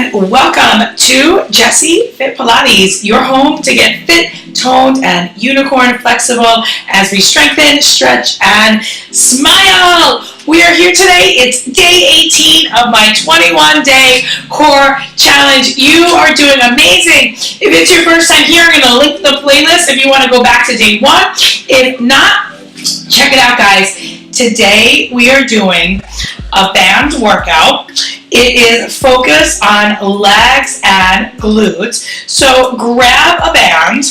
and welcome to Jessi FIT Pilates, your home to get fit, toned, and unicorn flexible as we strengthen, stretch, and smile. We are here today. It's day 18 of my 21-day core challenge. You are doing amazing. If it's your first time here, I'm going to link the playlist if you want to go back to day 1. If not, check it out, guys. Today we are doing a band workout. It is focused on legs and glutes. So grab a band.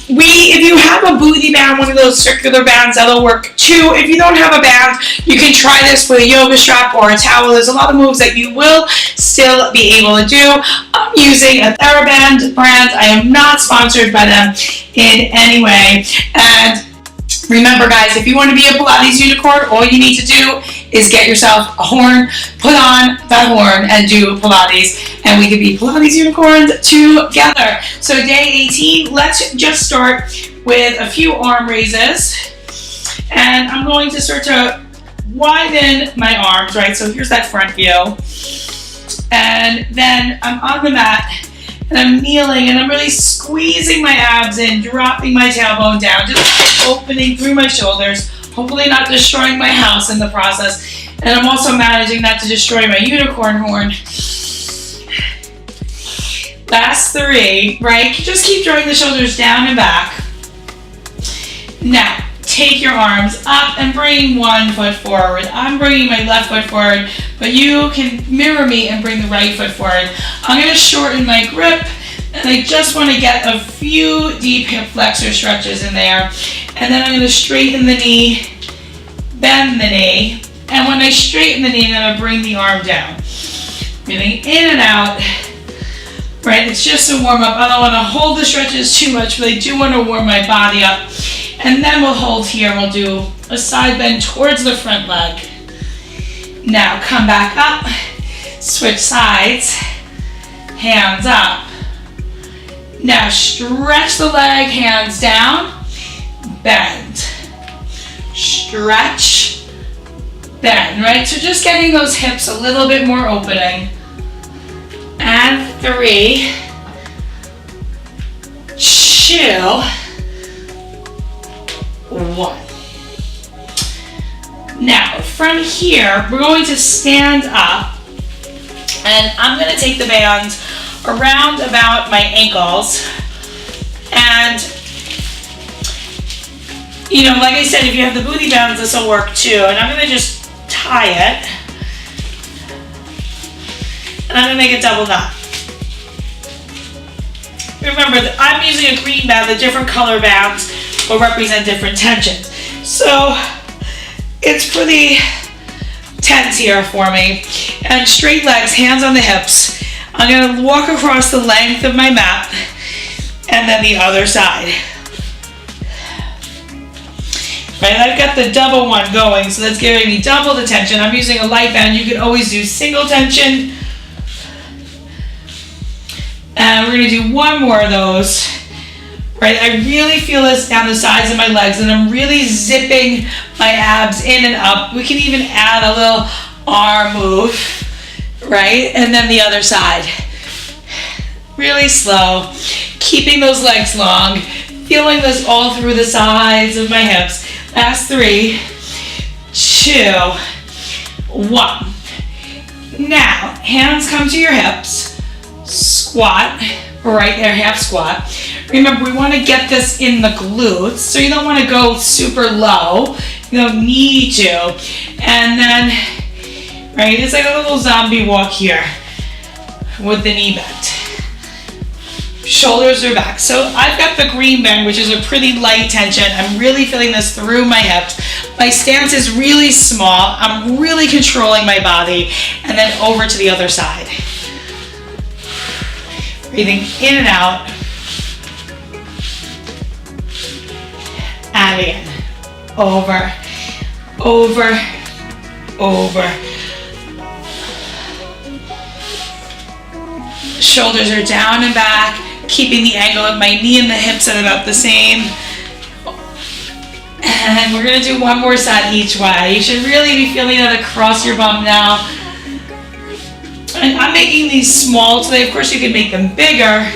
If you have a booty band, one of those circular bands, that'll work too. If you don't have a band, you can try this with a yoga strap or a towel. There's a lot of moves that you will still be able to do. I'm using a THERABAND brand. I am not sponsored by them in any way. And remember, guys, if you want to be a Pilates unicorn, all you need to do is get yourself a horn, put on that horn, and do Pilates, and we can be Pilates unicorns together. So day 18, let's just start with a few arm raises, and I'm going to start to widen my arms, right? So here's that front view, and then I'm on the mat, and I'm kneeling, and I'm really squeezing my abs in, dropping my tailbone down, just opening through my shoulders, hopefully not destroying my house in the process. And I'm also managing not to destroy my unicorn horn. Last 3, right? Just keep drawing the shoulders down and back. Now, take your arms up and bring one foot forward. I'm bringing my left foot forward, but you can mirror me and bring the right foot forward. I'm going to shorten my grip, and I just want to get a few deep hip flexor stretches in there. And then I'm going to straighten the knee, bend the knee, and when I straighten the knee, I'm going to bring the arm down. Breathing in and out. Right, it's just a warm up. I don't want to hold the stretches too much, but I do want to warm my body up. And then we'll hold here. We'll do a side bend towards the front leg. Now come back up, switch sides, hands up. Now stretch the leg, hands down, bend, stretch, bend, right? So just getting those hips a little bit more opening. And 3, 2, 1. Now, from here, we're going to stand up, and I'm going to take the band around about my ankles, and, you know, like I said, if you have the booty bands, this will work too, and I'm going to just tie it, and I'm going to make a double knot. Remember, I'm using a green band. The different color bands will represent different tensions. So it's pretty tense here for me. And straight legs, hands on the hips. I'm going to walk across the length of my mat, and then the other side. Right, I've got the double one going, so that's giving me double the tension. I'm using a light band. You could always do single tension. And we're going to do one more of those. Right, I really feel this down the sides of my legs, and I'm really zipping my abs in and up. We can even add a little arm move, right? And then the other side. Really slow, keeping those legs long, feeling this all through the sides of my hips. Last 3, 2, 1. Now, hands come to your hips. Squat, right there, half squat. Remember, we want to get this in the glutes, so you don't want to go super low. You don't need to. And then, right, it's like a little zombie walk here with the knee bent. Shoulders are back. So I've got the green band, which is a pretty light tension. I'm really feeling this through my hips. My stance is really small. I'm really controlling my body. And then over to the other side. Breathing in and out. And again. Over, over, over. Shoulders are down and back, keeping the angle of my knee and the hips at about the same. And we're going to do one more side each way. You should really be feeling that across your bum now. And I'm making these small today. Of course, you can make them bigger,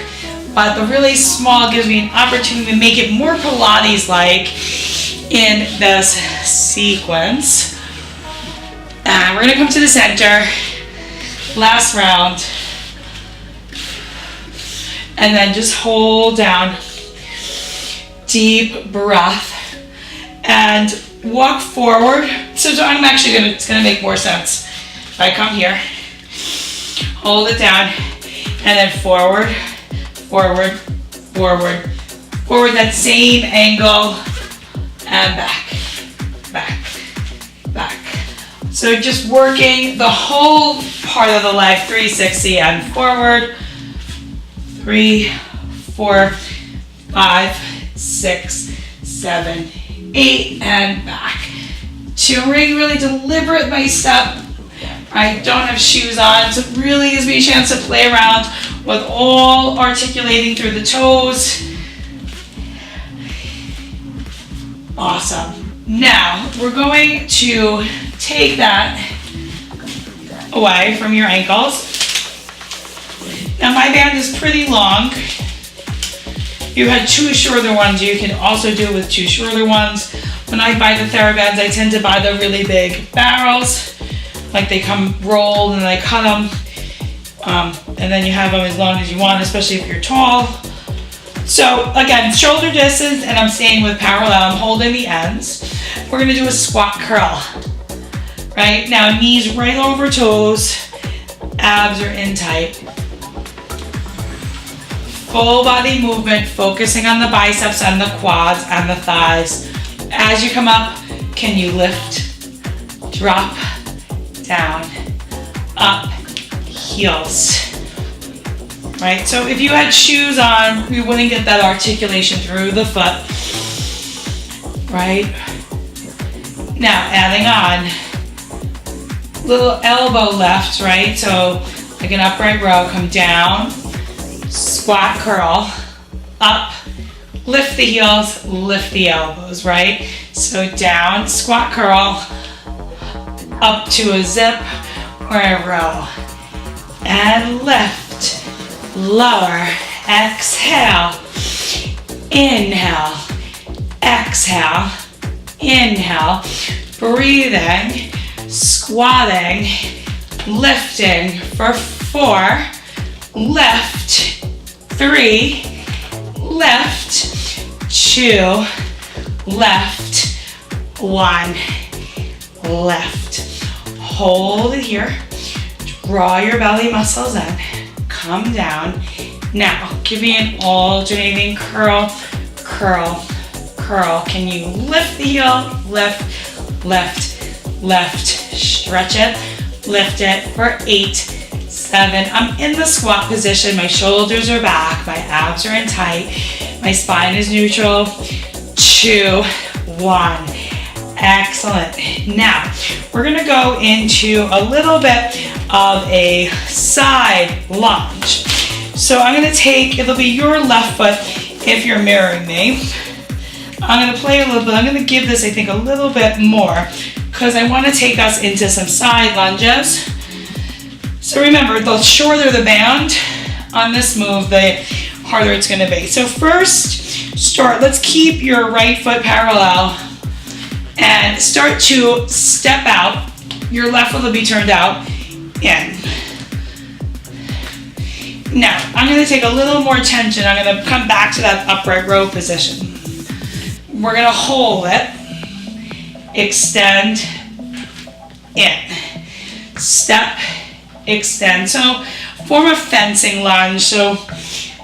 but the really small gives me an opportunity to make it more Pilates-like in this sequence. And we're gonna come to the center, last round, and then just hold down, deep breath, and walk forward. So I'm actually it's gonna make more sense if I come here, hold it down, and then forward, forward, forward, forward, that same angle, and back, back, back. So just working the whole part of the leg, 360 and forward, 3, 4, 5, 6, 7, 8, and back. To really deliberate my step. I don't have shoes on, so it really gives me a chance to play around with all articulating through the toes. Awesome. Now, we're going to take that away from your ankles. Now, my band is pretty long. If you had 2 shorter ones, you can also do it with 2 shorter ones. When I buy the TheraBands, I tend to buy the really big barrels. Like they come rolled and I cut them. And then you have them as long as you want, especially if you're tall. So again, shoulder distance, and I'm staying with parallel. I'm holding the ends. We're gonna do a squat curl. Right? Now knees right over toes. Abs are in tight. Full body movement, focusing on the biceps and the quads and the thighs. As you come up, can you lift, drop, down, up, heels. Right? So if you had shoes on, you wouldn't get that articulation through the foot. Right? Now adding on, little elbow lifts, right? So like an upright row, come down, squat curl, up, lift the heels, lift the elbows, right? So down, squat curl, up to a zip or a row, and lift, lower, exhale, inhale, exhale, inhale, breathing, squatting, lifting for 4, lift, 3, lift, 2, lift, 1, lift. Hold it here. Draw your belly muscles in. Come down. Now, give me an alternating curl, curl, curl. Can you lift the heel? Lift, lift, lift. Stretch it. Lift it for 8, 7. I'm in the squat position. My shoulders are back. My abs are in tight. My spine is neutral. 2, 1. Excellent. Now, we're gonna go into a little bit of a side lunge. So I'm gonna take, it'll be your left foot if you're mirroring me. I'm gonna play a little bit. I'm gonna give this, I think, a little bit more because I wanna take us into some side lunges. So remember, the shorter the band on this move, the harder it's gonna be. So first, let's keep your right foot parallel and start to step out. Your left foot will be turned out, in. Now, I'm gonna take a little more tension. I'm gonna come back to that upright row position. We're gonna hold it, extend, in, step, extend. So form a fencing lunge. So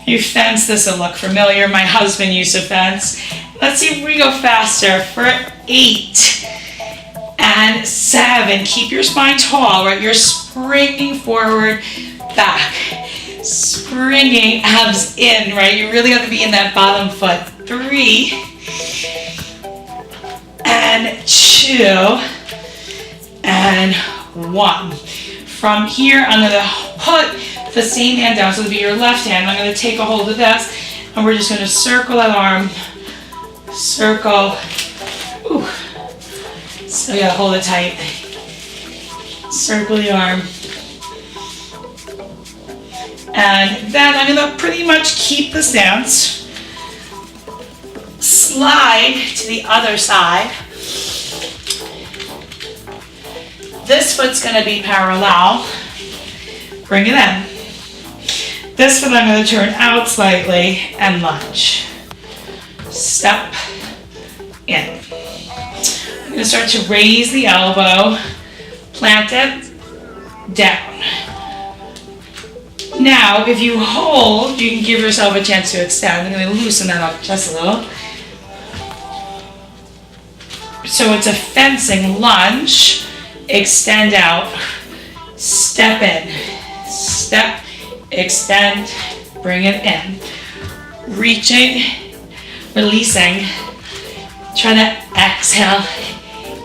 you fence, this will look familiar. My husband used to fence. Let's see if we go faster for 8 and 7. Keep your spine tall, right? You're springing forward, back, springing, abs in, right? You really have to be in that bottom foot. 3 and 2 and 1. From here, I'm gonna put the same hand down. So it'll be your left hand. I'm gonna take a hold of this, and we're just gonna circle that arm. Circle. Ooh. So you gotta hold it tight. Circle the arm. And then I'm gonna pretty much keep the stance. Slide to the other side. This foot's gonna be parallel. Bring it in. This foot I'm gonna turn out slightly and lunge. Step in. I'm gonna start to raise the elbow, plant it, down. Now, if you hold, you can give yourself a chance to extend. I'm gonna loosen that up just a little. So it's a fencing lunge, extend out, step in, step, extend, bring it in. Reaching, releasing, try to exhale,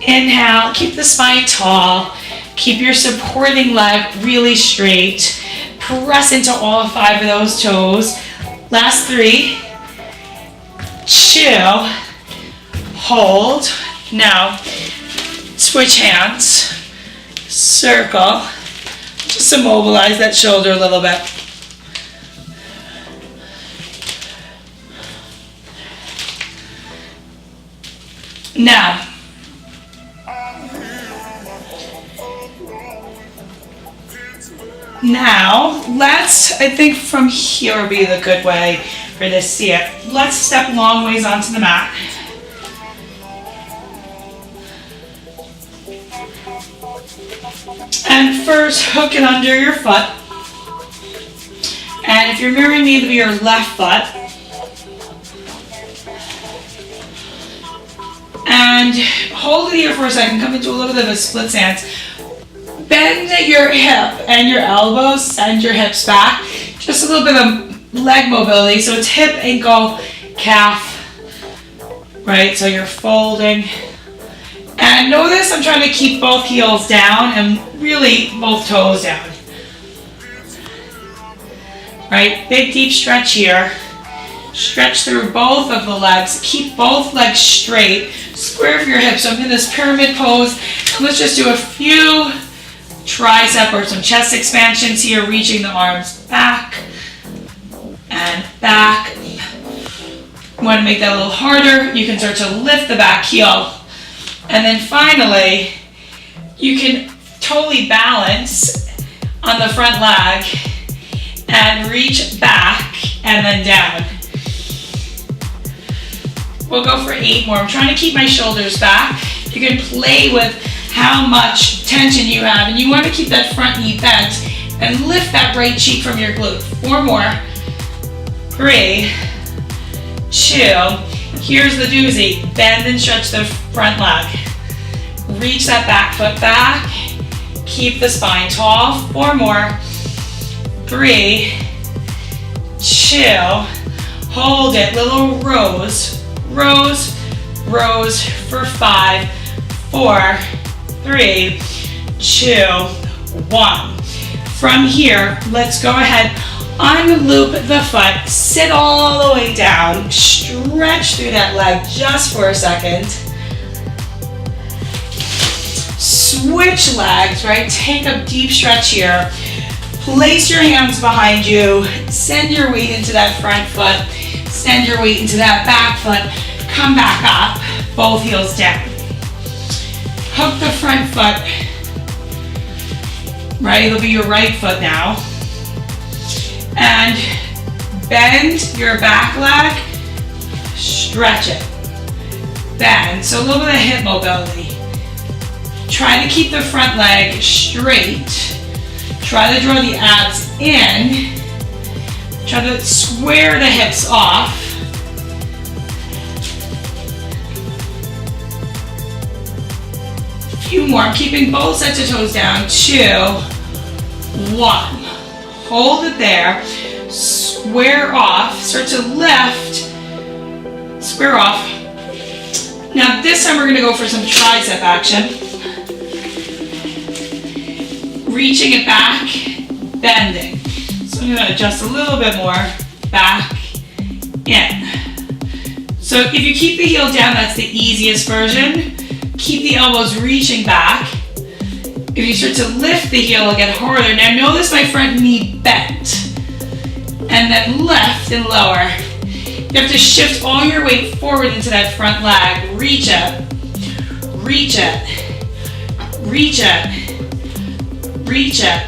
inhale, keep the spine tall, keep your supporting leg really straight, press into all 5 of those toes. Last 3, 2, hold. Now, switch hands, circle, just immobilize that shoulder a little bit. Now, let's, I think from here would be the good way for this to see it. Let's step long ways onto the mat. And first, hook it under your foot. And if you're mirroring me, it'll be your left foot. And hold it here for a second, come into a little bit of a split stance. Bend your hip and your elbows, send your hips back. Just a little bit of leg mobility. So it's hip, ankle, calf, right? So you're folding. And notice I'm trying to keep both heels down and really both toes down. Right? Big deep stretch here. Stretch through both of the legs. Keep both legs straight. Square your hips. So I'm in this pyramid pose. Let's just do a few tricep or some chest expansions here, reaching the arms back and back. You want to make that a little harder. You can start to lift the back heel. And then finally, you can totally balance on the front leg and reach back and then down. We'll go for 8 more. I'm trying to keep my shoulders back. You can play with how much tension you have, and you want to keep that front knee bent and lift that right cheek from your glute. 4 more. 3, 2. Here's the doozy. Bend and stretch the front leg. Reach that back foot back. Keep the spine tall. 4 more. 3, 2. Hold it. Little rows. Rows, rows for 5, 4, 3, 2, 1. From here, let's go ahead, unloop the foot, sit all the way down, stretch through that leg just for a second. Switch legs, right? Take a deep stretch here. Place your hands behind you. Send your weight into that front foot. Send your weight into that back foot. Come back up, both heels down. Hook the front foot. Right, it'll be your right foot now. And bend your back leg, stretch it. Bend, so a little bit of hip mobility. Try to keep the front leg straight. Try to draw the abs in. Try to square the hips off. A few more, keeping both sets of toes down. 2, 1. Hold it there. Square off. Start to lift. Square off. Now this time we're going to go for some tricep action. Reaching it back, bending. So I'm going to adjust a little bit more. Back, in. So if you keep the heel down, that's the easiest version. Keep the elbows reaching back. If you start to lift the heel, it'll get harder. Now notice my front knee bent. And then lift and lower. You have to shift all your weight forward into that front leg. Reach it. Reach it. Reach it. Reach it.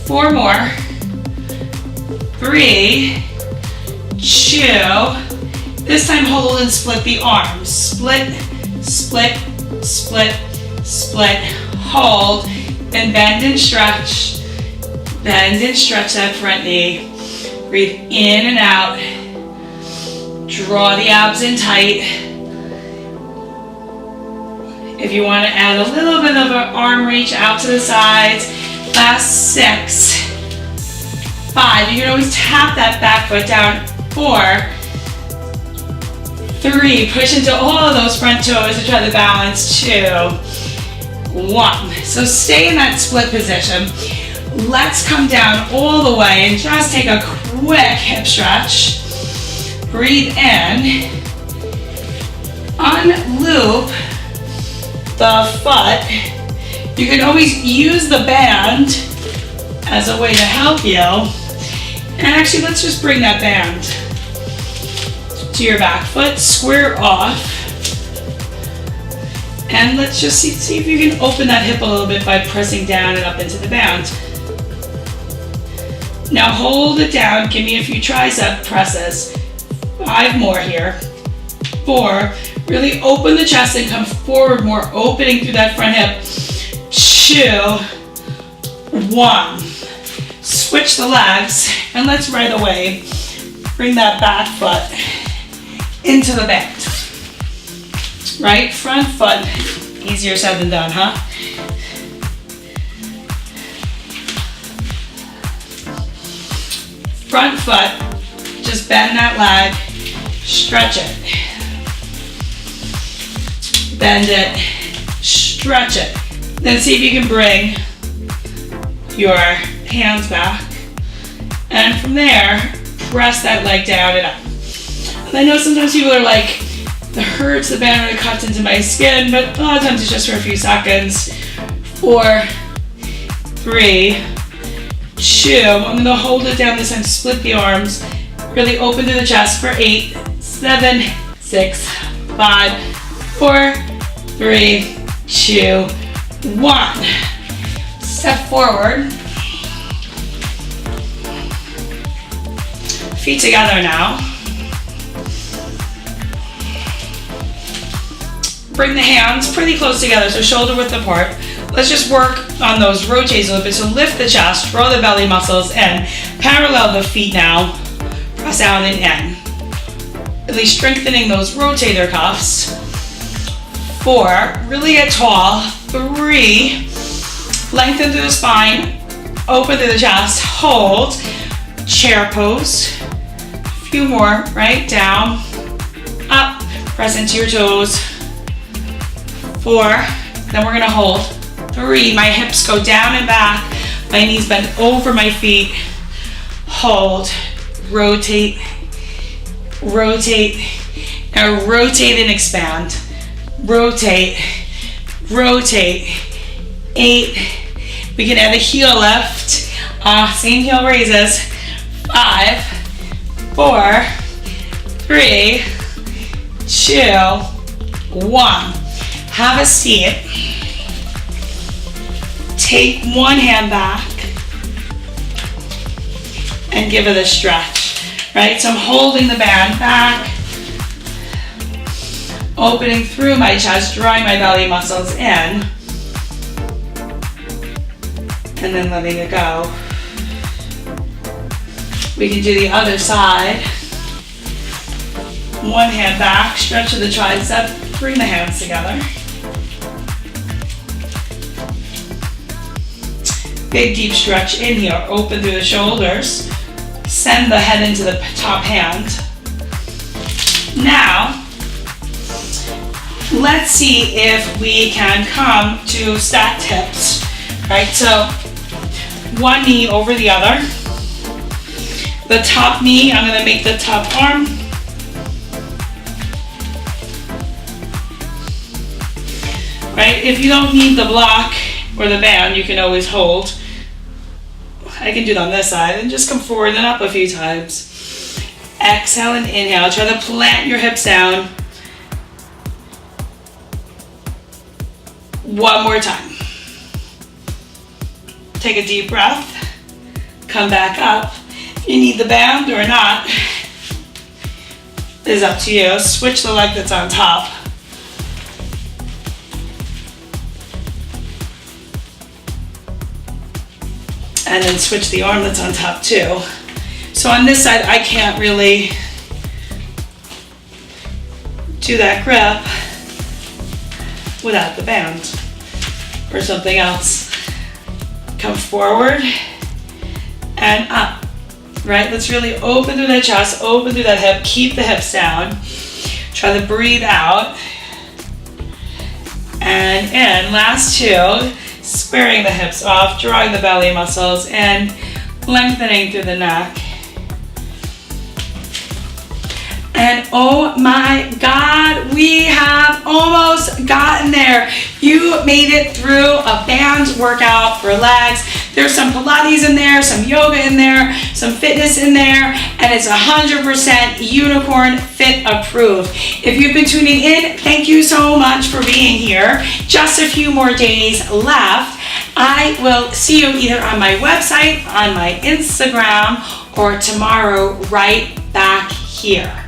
4 more. 3, 2. This time hold and split the arms. Split, split, split, split. Hold and bend and stretch. Bend and stretch that front knee. Breathe in and out. Draw the abs in tight. If you want to add a little bit of an arm reach out to the sides. Last 6. 5. You can always tap that back foot down. 4. 3. Push into all of those front toes to try to balance. 2. 1. So stay in that split position. Let's come down all the way and just take a quick hip stretch. Breathe in. Unloop the foot. You can always use the band as a way to help you. And actually, let's just bring that band to your back foot. Square off. And let's just see if you can open that hip a little bit by pressing down and up into the band. Now hold it down. Give me a few tricep presses. 5 more here. 4. Really open the chest and come forward more, opening through that front hip. 2. 1. Switch the legs, and let's right away bring that back foot into the bend. Right front foot. Easier said than done, huh? Front foot, just bend that leg, stretch it. Bend it, stretch it. Then see if you can bring your hands back. And from there, press that leg down and up. And I know sometimes people are like, it hurts, the band really cuts into my skin, but a lot of times it's just for a few seconds. 4, 3, 2. I'm gonna hold it down this time, split the arms, really open to the chest for 8, 7, 6, 5, 4, 3, 2, 1. Step forward. Feet together now. Bring the hands pretty close together, so shoulder width apart. Let's just work on those rotates a little bit. So lift the chest, draw the belly muscles in. Parallel the feet now. Press out and in. Really strengthening those rotator cuffs. 4, really get tall. 3, lengthen through the spine. Open through the chest. Hold. Chair pose. A few more, right? Down. Up. Press into your toes. 4, then we're gonna hold. 3, my hips go down and back. My knees bend over my feet. Hold, rotate, rotate. Now rotate and expand. Rotate, rotate. 8, we can add a heel lift. Same heel raises. 5, 4, 3, 2, 1. Have a seat. Take one hand back and give it a stretch, right? So I'm holding the band back, opening through my chest, drawing my belly muscles in, and then letting it go. We can do the other side. One hand back, stretch to the tricep, bring the hands together. Big deep stretch in here, open through the shoulders. Send the head into the top hand. Now, let's see if we can come to stacked hips, right? So, one knee over the other. The top knee, I'm gonna make the top arm. Right, if you don't need the block, or the band, you can always hold. I can do it on this side, and just come forward and up a few times. Exhale and inhale. Try to plant your hips down. One more time. Take a deep breath. Come back up. If you need the band or not is up to you. Switch the leg that's on top. And then switch the arm that's on top too. So on this side, I can't really do that grip without the band or something else. Come forward and up, right? Let's really open through that chest, open through that hip, keep the hips down. Try to breathe out and in. Last two. Squaring the hips off, drawing the belly muscles, and lengthening through the neck. And oh my God, we have almost gotten there. You made it through a band workout for legs. There's some Pilates in there, some yoga in there, some fitness in there, and it's 100% Unicorn Fit approved. If you've been tuning in, thank you so much for being here. Just a few more days left. I will see you either on my website, on my Instagram, or tomorrow right back here.